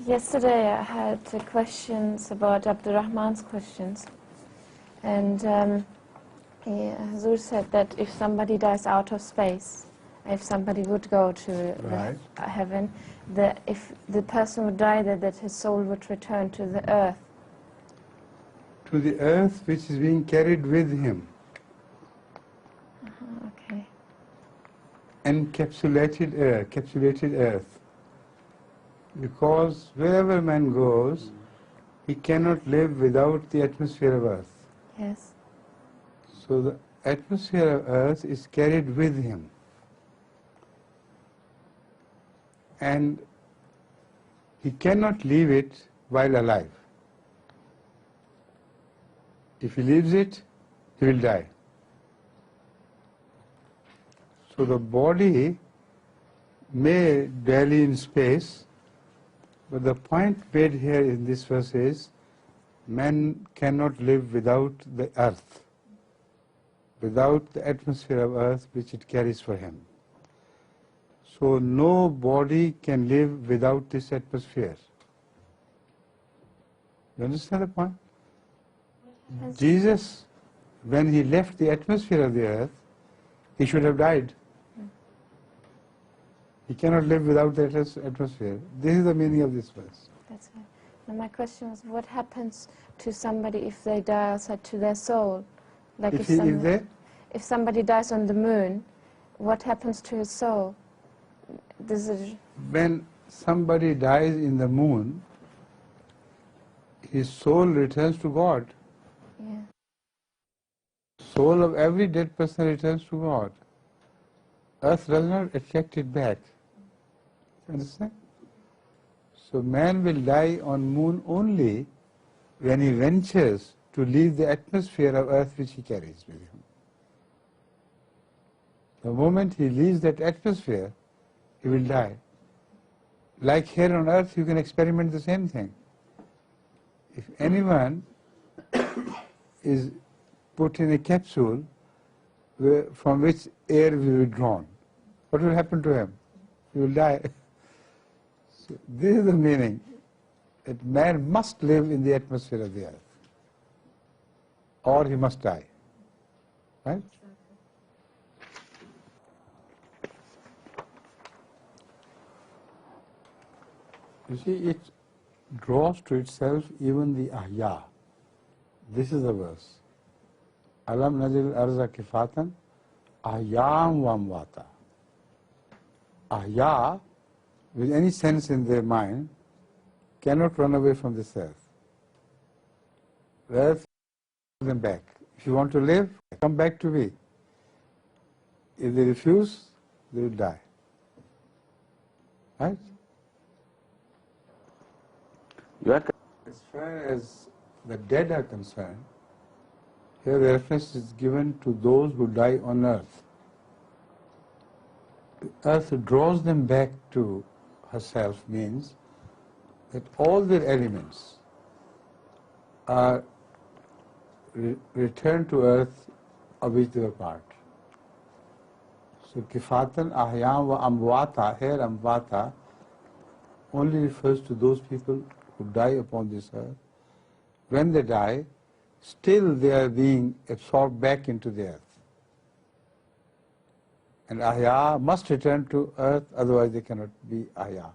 Yesterday I had questions about Abdurrahman's questions, and Hazur said that if somebody dies out of space, if somebody would go to heaven, if the person would die there, that his soul would return to the earth. To the earth which is being carried with him. Okay. Encapsulated earth. Because wherever man goes, he cannot live without the atmosphere of earth. Yes. So the atmosphere of earth is carried with him. And he cannot leave it while alive. If he leaves it, he will die. So the body may dally in space, but the point made here in this verse is, man cannot live without the earth, without the atmosphere of earth which it carries for him. So no body can live without this atmosphere. You understand the point? Jesus, when he left the atmosphere of the earth, he should have died. He cannot live without that atmosphere. This is the meaning of this verse. That's right. Now my question was, what happens to somebody if they die outside, to their soul? Like if somebody dies on the moon, what happens to his soul? When somebody dies in the moon, his soul returns to God. Yeah. Soul of every dead person returns to God. Earth does not attract it back. Understand? So man will die on moon only when he ventures to leave the atmosphere of earth which he carries with him. The moment he leaves that atmosphere, he will die. Like here on earth, you can experiment the same thing. If anyone is put in a capsule from which air will be withdrawn, what will happen to him? He will die. So this is the meaning, that man must live in the atmosphere of the earth, or he must die. Right? You see, it draws to itself even the ahya. This is the verse. Alam najil arza kifatan ahyam wa amwata. Ahya, with any sense in their mind, cannot run away from this earth. The earth will them back. If you want to live, come back to me. If they refuse, they will die. Right? As far as the dead are concerned, here the reference is given to those who die on earth. Earth draws them back to herself means that all their elements are returned to earth of which they were part. So kifatan ahyam wa amwata, here amwata only refers to those people who die upon this earth. When they die, still they are being absorbed back into the earth. And ahya must return to earth, otherwise they cannot be ahya.